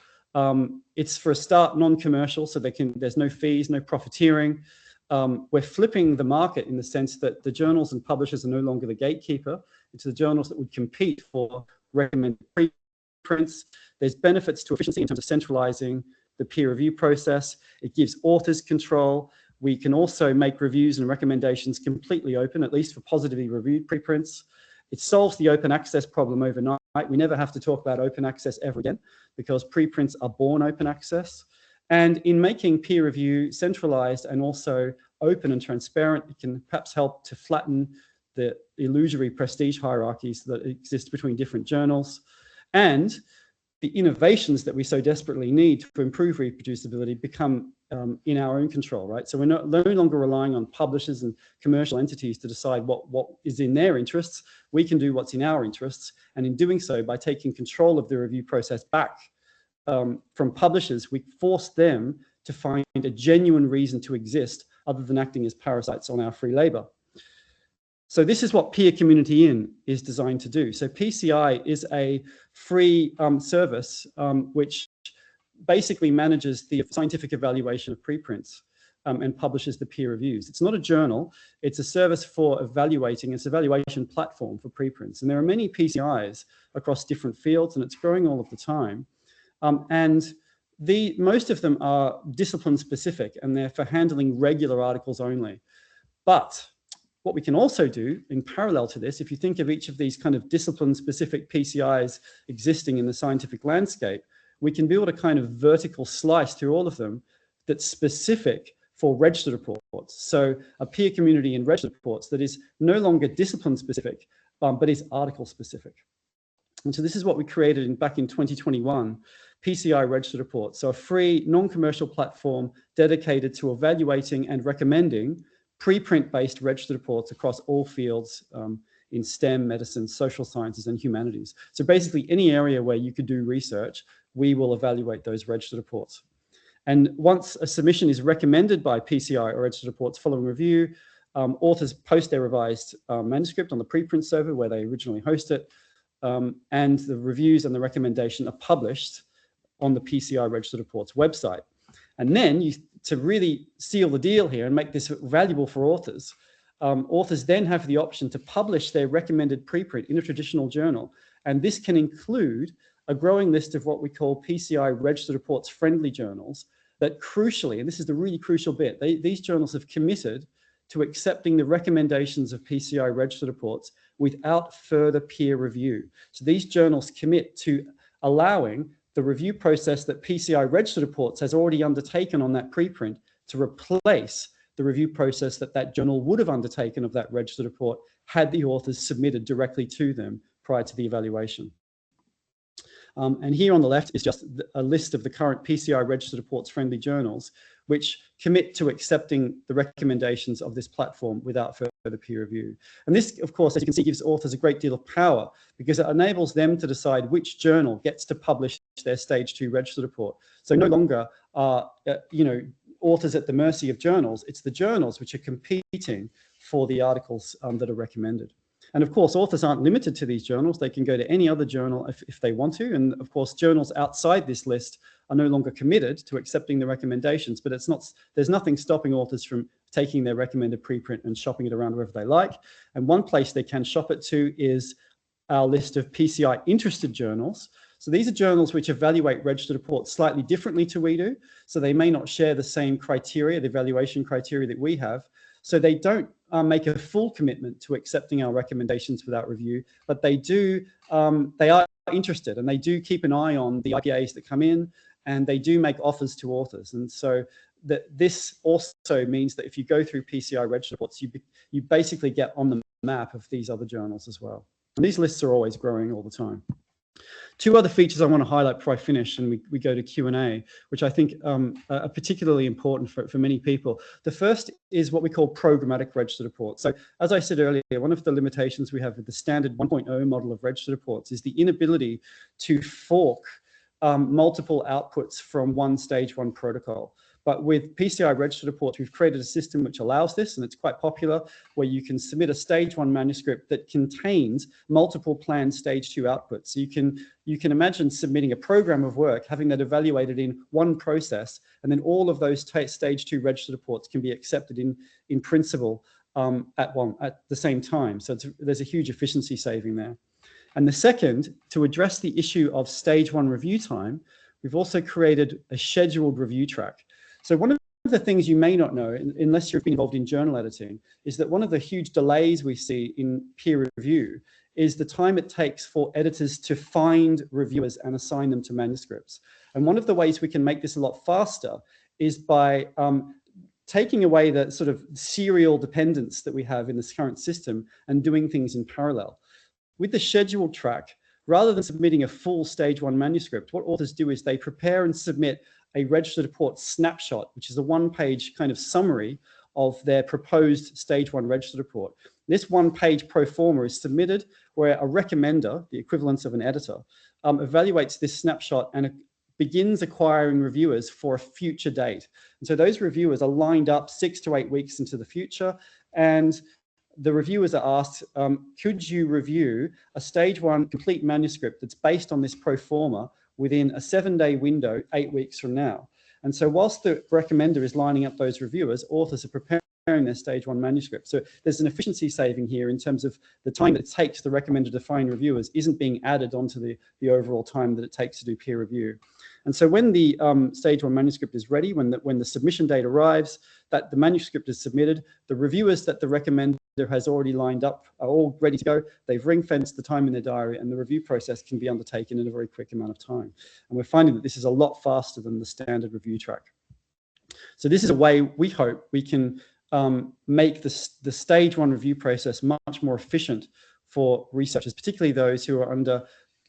It's, for a start, non-commercial, so there's no fees, no profiteering. We're flipping the market in the sense that the journals and publishers are no longer the gatekeeper. It's the journals that would compete for recommended preprints. There's benefits to efficiency in terms of centralizing the peer review process. It gives authors control. We can also make reviews and recommendations completely open, at least for positively reviewed preprints. It solves the open access problem overnight. We never have to talk about open access ever again, because preprints are born open access. And in making peer review centralized and also open and transparent, it can perhaps help to flatten the illusory prestige hierarchies that exist between different journals. And the innovations that we so desperately need to improve reproducibility become in our own control, right? So we're no longer relying on publishers and commercial entities to decide what is in their interests. We can do what's in our interests. And in doing so, by taking control of the review process back from publishers, we force them to find a genuine reason to exist other than acting as parasites on our free labor. So this is what Peer Community In is designed to do. So PCI is a free service which basically manages the scientific evaluation of preprints and publishes the peer reviews. It's not a journal, it's a service for evaluating, it's an evaluation platform for preprints. And there are many PCIs across different fields, and it's growing all of the time. Most of them are discipline specific, and they're for handling regular articles only. But what we can also do in parallel to this, if you think of each of these kind of discipline-specific PCIs existing in the scientific landscape, we can build a kind of vertical slice through all of them that's specific for registered reports. So a peer community in registered reports that is no longer discipline-specific, but is article-specific. And so this is what we created back in 2021, PCI Registered Reports. So a free, non-commercial platform dedicated to evaluating and recommending preprint-based registered reports across all fields in STEM, medicine, social sciences, and humanities. So basically any area where you could do research, we will evaluate those registered reports. And once a submission is recommended by PCI or registered reports following review, authors post their revised manuscript on the preprint server where they originally host it, and the reviews and the recommendation are published on the PCI registered reports website. And then to really seal the deal here and make this valuable for authors, authors then have the option to publish their recommended preprint in a traditional journal. And this can include a growing list of what we call PCI registered reports friendly journals that crucially, and this is the really crucial bit, these journals have committed to accepting the recommendations of PCI registered reports without further peer review. So these journals commit to allowing the review process that PCI registered reports has already undertaken on that preprint to replace the review process that that journal would have undertaken of that registered report had the authors submitted directly to them prior to the evaluation. And here on the left is just a list of the current PCI registered reports friendly journals, which commit to accepting the recommendations of this platform without further peer review. And this, of course, as you can see, gives authors a great deal of power because it enables them to decide which journal gets to publish their stage 2 registered report. So no longer are authors at the mercy of journals. It's the journals which are competing for the articles that are recommended. And of course, authors aren't limited to these journals. They can go to any other journal if they want to. And of course, journals outside this list are no longer committed to accepting the recommendations, but there's nothing stopping authors from taking their recommended preprint and shopping it around wherever they like. And one place they can shop it to is our list of PCI interested journals. So these are journals which evaluate registered reports slightly differently to we do. So they may not share the same criteria, the evaluation criteria that we have. So they don't make a full commitment to accepting our recommendations without review, but they are interested and they do keep an eye on the IPAs that come in, and they do make offers to authors. And so this also means that if you go through PCI registered reports, you basically get on the map of these other journals as well. And these lists are always growing all the time. Two other features I want to highlight before I finish and we go to Q&A, which I think are particularly important for many people. The first is what we call programmatic registered reports. So as I said earlier, one of the limitations we have with the standard 1.0 model of registered reports is the inability to fork multiple outputs from one stage 1 protocol. But with PCI registered reports, we've created a system which allows this, and it's quite popular, where you can submit a stage 1 manuscript that contains multiple planned stage 2 outputs. So you can imagine submitting a program of work, having that evaluated in one process, and then all of those stage 2 registered reports can be accepted in principle at the same time. So there's a huge efficiency saving there. And the second, to address the issue of stage 1 review time, we've also created a scheduled review track. So one of the things you may not know, unless you've been involved in journal editing, is that one of the huge delays we see in peer review is the time it takes for editors to find reviewers and assign them to manuscripts. And one of the ways we can make this a lot faster is by taking away the sort of serial dependence that we have in this current system and doing things in parallel. With the scheduled track, Rather than submitting a full stage 1 manuscript, what authors do is they prepare and submit a registered report snapshot, which is a one-page kind of summary of their proposed stage 1 registered report. This one-page pro forma is submitted where a recommender, the equivalence of an editor, evaluates this snapshot and begins acquiring reviewers for a future date. And so those reviewers are lined up 6 to 8 weeks into the future, and the reviewers are asked, could you review a stage 1 complete manuscript that's based on this pro forma within a 7-day window, 8 weeks from now? And so whilst the recommender is lining up those reviewers, authors are preparing their stage 1 manuscript. So there's an efficiency saving here in terms of the time that it takes the recommender to find reviewers isn't being added onto the overall time that it takes to do peer review. And so when the stage 1 manuscript is ready, when the submission date arrives, that the manuscript is submitted, the reviewers that the recommender has already lined up are all ready to go. They've ring-fenced the time in their diary, and the review process can be undertaken in a very quick amount of time. And we're finding that this is a lot faster than the standard review track. So this is a way we hope we can make the stage 1 review process much more efficient for researchers, particularly those who are under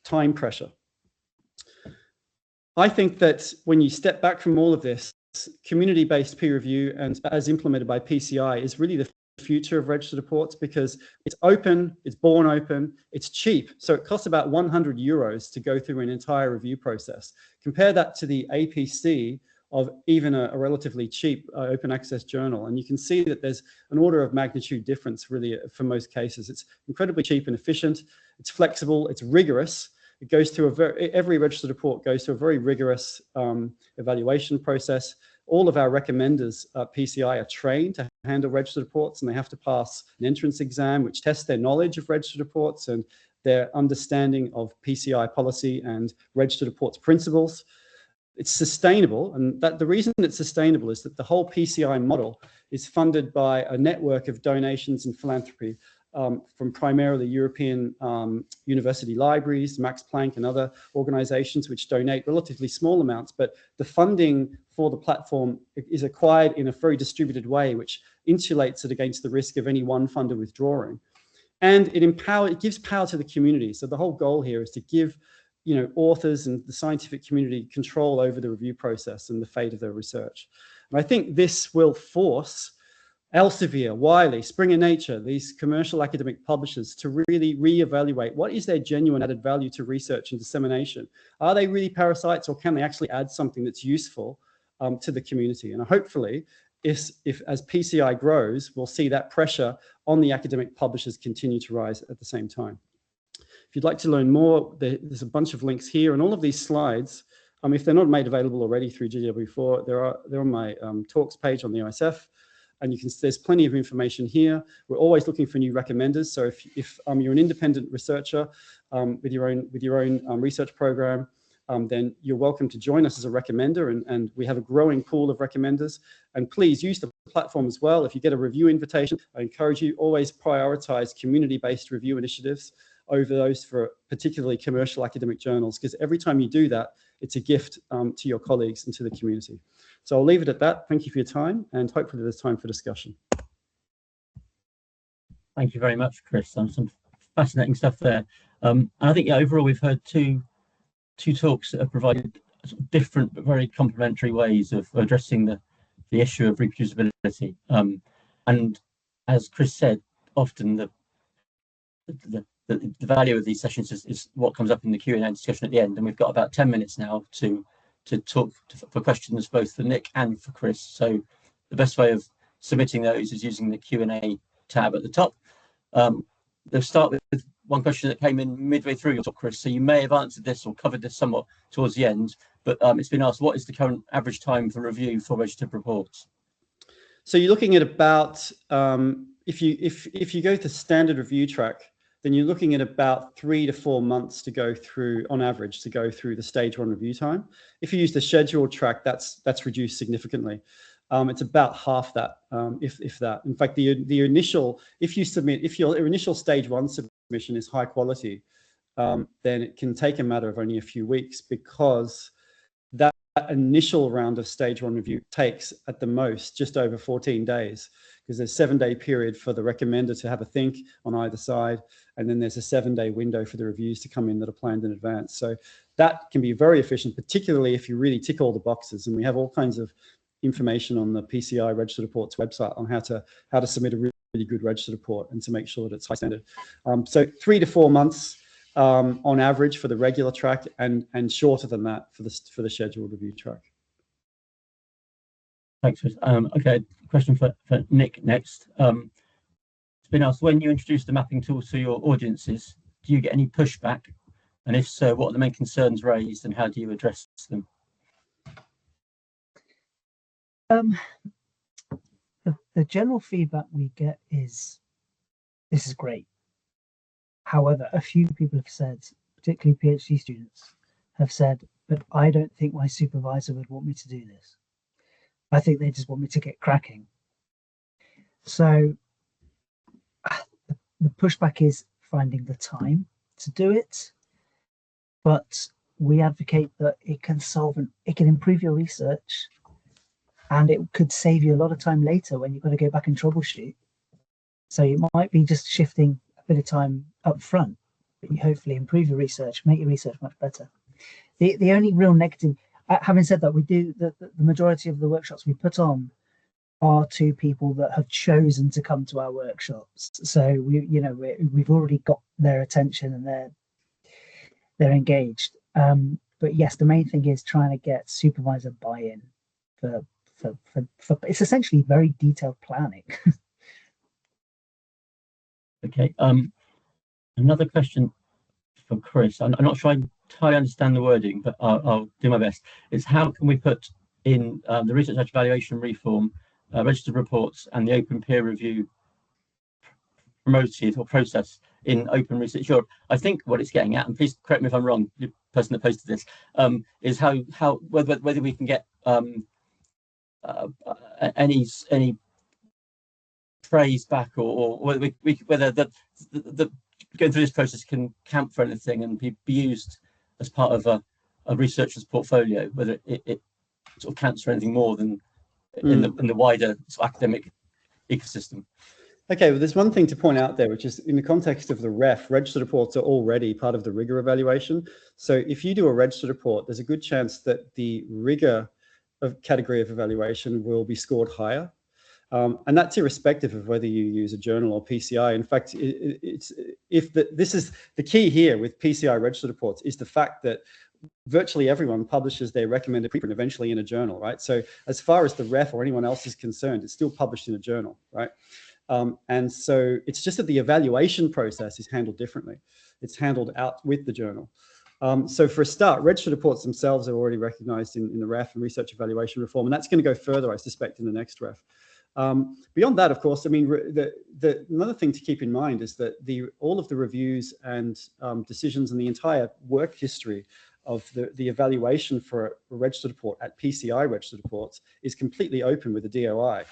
time pressure. I think that when you step back from all of this, community-based peer review, and as implemented by PCI, is really the future of registered reports, because it's open, it's born open, it's cheap. So it costs about 100 euros to go through an entire review process. Compare that to the APC of even a relatively cheap open access journal, and you can see that there's an order of magnitude difference really for most cases. It's incredibly cheap and efficient, it's flexible, it's rigorous. It goes through every registered report goes through a very rigorous evaluation process. All of our recommenders at PCI are trained to handle registered reports, and they have to pass an entrance exam which tests their knowledge of registered reports and their understanding of PCI policy and registered reports principles. It's sustainable, and the reason it's sustainable is that the whole PCI model is funded by a network of donations and philanthropy from primarily European university libraries, Max Planck and other organizations which donate relatively small amounts, but the funding for the platform is acquired in a very distributed way, which insulates it against the risk of any one funder withdrawing. And it gives power to the community. So the whole goal here is to give authors and the scientific community control over the review process and the fate of their research. And I think this will force Elsevier, Wiley, Springer Nature, these commercial academic publishers to really reevaluate what is their genuine added value to research and dissemination. Are they really parasites, or can they actually add something that's useful to the community? And hopefully, if as PCI grows, we'll see that pressure on the academic publishers continue to rise at the same time. If you'd like to learn more, there's a bunch of links here, and all of these slides, if they're not made available already through GW4, they're on my talks page on the OSF. And there's plenty of information here. We're always looking for new recommenders. So if you're an independent researcher with your own research program, then you're welcome to join us as a recommender. And we have a growing pool of recommenders. And please use the platform as well. If you get a review invitation, I encourage you always prioritize community-based review initiatives over those for particularly commercial academic journals, because every time you do that, it's a gift to your colleagues and to the community. So I'll leave it at that. Thank you for your time, and hopefully there's time for discussion. Thank you very much, Chris. Some fascinating stuff there. And I think overall we've heard two talks that have provided different but very complementary ways of addressing the issue of reproducibility. And as Chris said, often the value of these sessions is what comes up in the Q&A discussion at the end. And we've got about 10 minutes now to talk for questions both for Nick and for Chris. So the best way of submitting those is using the Q&A tab at the top. They'll start with one question that came in midway through your talk, Chris. So you may have answered this or covered this somewhat towards the end, but it's been asked, what is the current average time for review for registered reports? So you're looking at about, if you go to standard review track, then you're looking at about 3 to 4 months to go through, on average, to go through the stage 1 review time. If you use the scheduled track, that's reduced significantly. It's about half that, if that. In fact, if your initial stage 1 submission is high quality, then it can take a matter of only a few weeks, because that initial round of stage 1 review takes at the most just over 14 days, because there's a 7-day period for the recommender to have a think on either side, and then there's a 7-day window for the reviews to come in that are planned in advance. So that can be very efficient, particularly if you really tick all the boxes. And we have all kinds of information on the PCI Registered Reports website on how to submit a really good registered report and to make sure that it's high standard. So 3 to 4 months on average for the regular track, and shorter than that for the scheduled review track. Thanks, Chris. Okay, question for Nick next. It's been asked, when you introduce the mapping tool to your audiences, do you get any pushback? And if so, what are the main concerns raised and how do you address them? The general feedback we get is, this is great. However, a few people have said, particularly PhD students, have said, but I don't think my supervisor would want me to do this. I think they just want me to get cracking. So the pushback is finding the time to do it, but we advocate that it can improve your research, and it could save you a lot of time later when you've got to go back and troubleshoot. So it might be just shifting a bit of time up front, but you hopefully improve your research, make your research much better. The only real negative, having said that, we do the majority of the workshops we put on are to people that have chosen to come to our workshops. So we've already got their attention and they're engaged. But yes, the main thing is trying to get supervisor buy-in for it's essentially very detailed planning. Okay. Another question for Chris. I'm not sure I entirely understand the wording, but I'll do my best. It's how can we put in the research evaluation reform, registered reports, and the open peer review promoted or process in Open Research Europe? I think what it's getting at, and please correct me if I'm wrong, the person that posted this, is how whether we can get any praise back, or whether the going through this process can count for anything and be used as part of a researcher's portfolio, whether it sort of counts for anything more than in the wider sort of academic ecosystem. Okay, well, there's one thing to point out there, which is in the context of the REF, registered reports are already part of the rigor evaluation. So if you do a registered report, there's a good chance that the rigor category of evaluation will be scored higher. And that's irrespective of whether you use a journal or PCI. In fact, this is the key here with PCI registered reports, is the fact that virtually everyone publishes their recommended preprint eventually in a journal, right? So as far as the REF or anyone else is concerned, it's still published in a journal, right? And so it's just that the evaluation process is handled differently. It's handled out with the journal. So for a start, registered reports themselves are already recognized in the REF and research evaluation reform, and that's going to go further, I suspect, in the next REF. Beyond that, of course, I mean, another thing to keep in mind is that all of the reviews and decisions and the entire work history of the evaluation for a registered report at PCI registered reports is completely open with the DOI.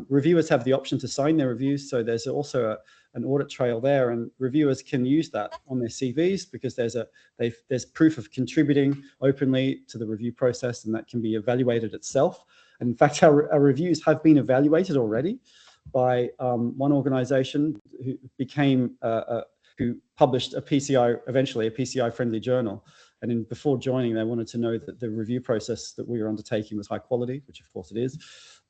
Reviewers have the option to sign their reviews, so there's also an audit trail there, and reviewers can use that on their CVs because there's proof of contributing openly to the review process, and that can be evaluated itself. And in fact, our reviews have been evaluated already by one organization who published eventually a PCI-friendly journal. And before joining, they wanted to know that the review process that we were undertaking was high quality, which of course it is.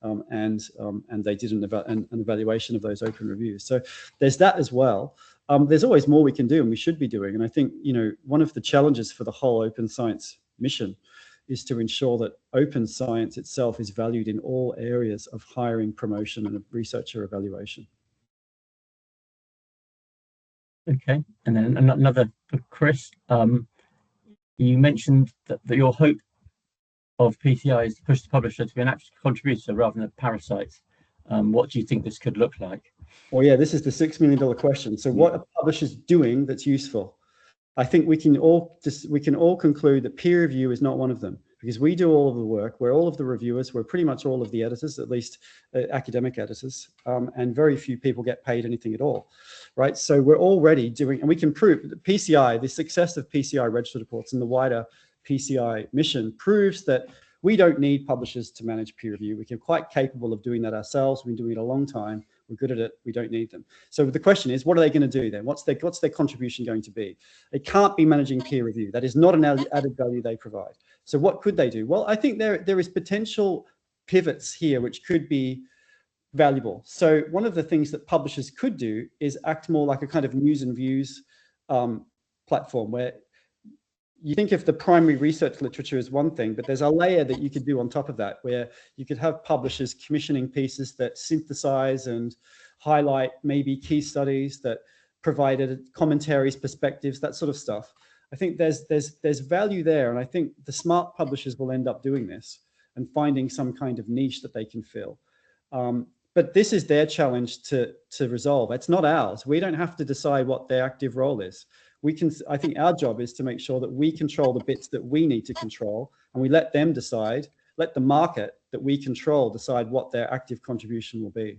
And they did an evaluation of those open reviews. So there's that as well. There's always more we can do and we should be doing. And I think, one of the challenges for the whole open science mission is to ensure that open science itself is valued in all areas of hiring, promotion, and researcher evaluation. Okay, and then another for Chris. You mentioned that your hope of PCI is to push the publisher to be an active contributor rather than a parasite. What do you think this could look like? Well, yeah, this is the $6 million question. So what are publishers doing that's useful? I think we can all conclude that peer review is not one of them, because we do all of the work. We're all of the reviewers. We're pretty much all of the editors, at least academic editors, and very few people get paid anything at all, right? So we're already doing, and we can prove that PCI, the success of PCI registered reports and the wider PCI mission proves that we don't need publishers to manage peer review. We're quite capable of doing that ourselves. We've been doing it a long time. we're good at it, we don't need them. So the question is, what are they going to do then? What's their contribution going to be? It can't be managing peer review. That is not an added value they provide. So what could they do? Well, I think there is potential pivots here which could be valuable. So one of the things that publishers could do is act more like a kind of news and views platform, where you think of the primary research literature as one thing, but there's a layer that you could do on top of that, where you could have publishers commissioning pieces that synthesize and highlight maybe key studies, that provided commentaries, perspectives, that sort of stuff. I think there's value there, and I think the smart publishers will end up doing this and finding some kind of niche that they can fill. But this is their challenge to resolve. It's not ours. We don't have to decide what their active role is. I think our job is to make sure that we control the bits that we need to control, and we let them decide, let the market that we control decide what their active contribution will be.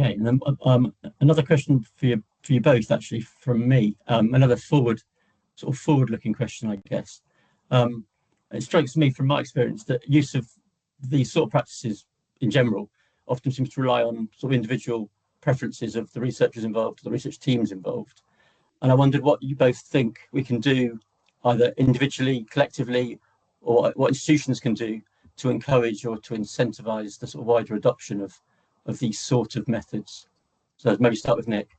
Okay, and then another question for you both, actually, from me. Another forward-looking question, I guess. It strikes me from my experience that use of these sort of practices in general often seems to rely on sort of individual preferences of the researchers involved, the research teams involved. And I wondered what you both think we can do, either individually, collectively, or what institutions can do to encourage or to incentivize the sort of wider adoption of these sort of methods. So maybe start with Nick.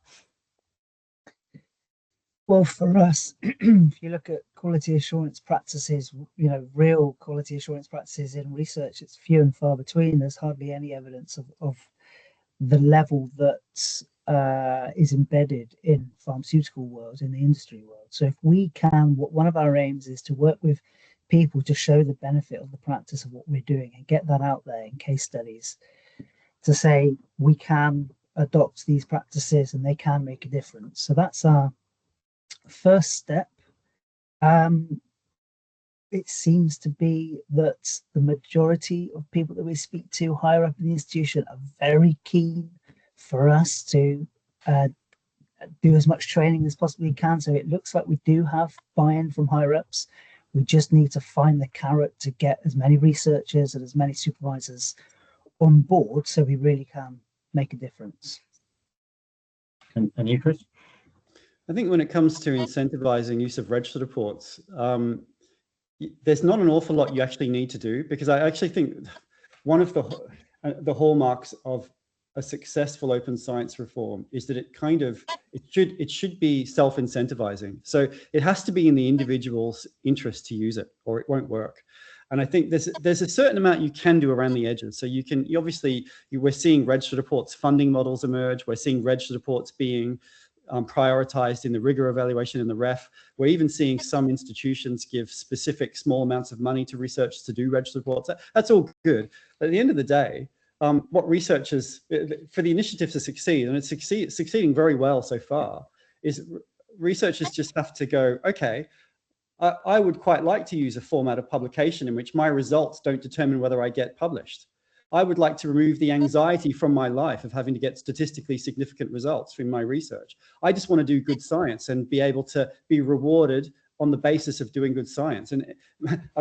Well, for us, if you look at quality assurance practices, real quality assurance practices in research, it's few and far between. There's hardly any evidence of the level that is embedded in pharmaceutical world, in the industry world. So if we can, one of our aims is to work with people to show the benefit of the practice of what we're doing and get that out there in case studies, to say we can adopt these practices and they can make a difference. So that's our first step. It seems to be that the majority of people that we speak to higher up in the institution are very keen for us to do as much training as possibly can. So it looks like we do have buy-in from higher ups. We just need to find the carrot to get as many researchers and as many supervisors on board so we really can make a difference. And you, Chris? I think when it comes to incentivizing use of registered reports, there's not an awful lot you actually need to do, because I actually think one of the hallmarks of a successful open science reform is that it should be self-incentivizing. So it has to be in the individual's interest to use it, or it won't work. And I think there's a certain amount you can do around the edges. So we're seeing registered reports funding models emerge. We're seeing registered reports being prioritized in the rigor evaluation in the ref. We're even seeing some institutions give specific small amounts of money to researchers to do registered reports. That's all good. But at the end of the day, what researchers, for the initiative to succeed, and it's succeeding very well so far, is researchers just have to go, okay, I would quite like to use a format of publication in which my results don't determine whether I get published. I would like to remove the anxiety from my life of having to get statistically significant results from my research. I just want to do good science and be able to be rewarded on the basis of doing good science. And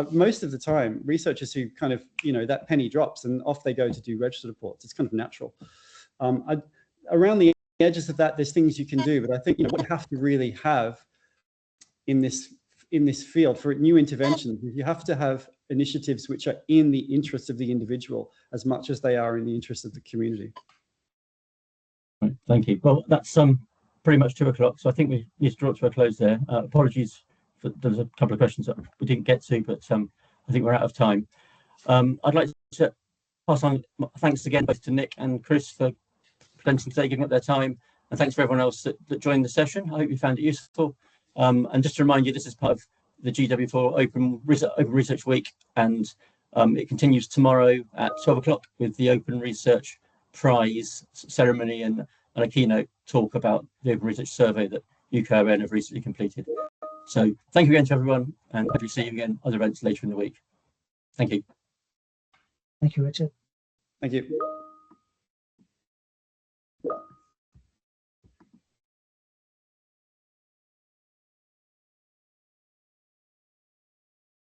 most of the time, researchers who kind of, that penny drops and off they go to do registered reports. It's kind of natural. Around the edges of that, there's things you can do, but I think what you have to really have in this field for new interventions is you have to have initiatives which are in the interest of the individual as much as they are in the interest of the community. Right, thank you. Well, that's pretty much 2 o'clock, so I think we need to draw it to a close there. Apologies for there's a couple of questions that we didn't get to, but I think we're out of time. I'd like to pass on thanks again both to Nick and Chris for presenting today, giving up their time, and thanks for everyone else that joined the session. I hope you found it useful. And just to remind you, this is part of the GW4 Open Research Week, and it continues tomorrow at 12 o'clock with the Open Research Prize ceremony and a keynote talk about the Open Research Survey that UKON have recently completed. So thank you again to everyone, and hopefully see you again at other events later in the week. Thank you. Thank you, Richard. Thank you.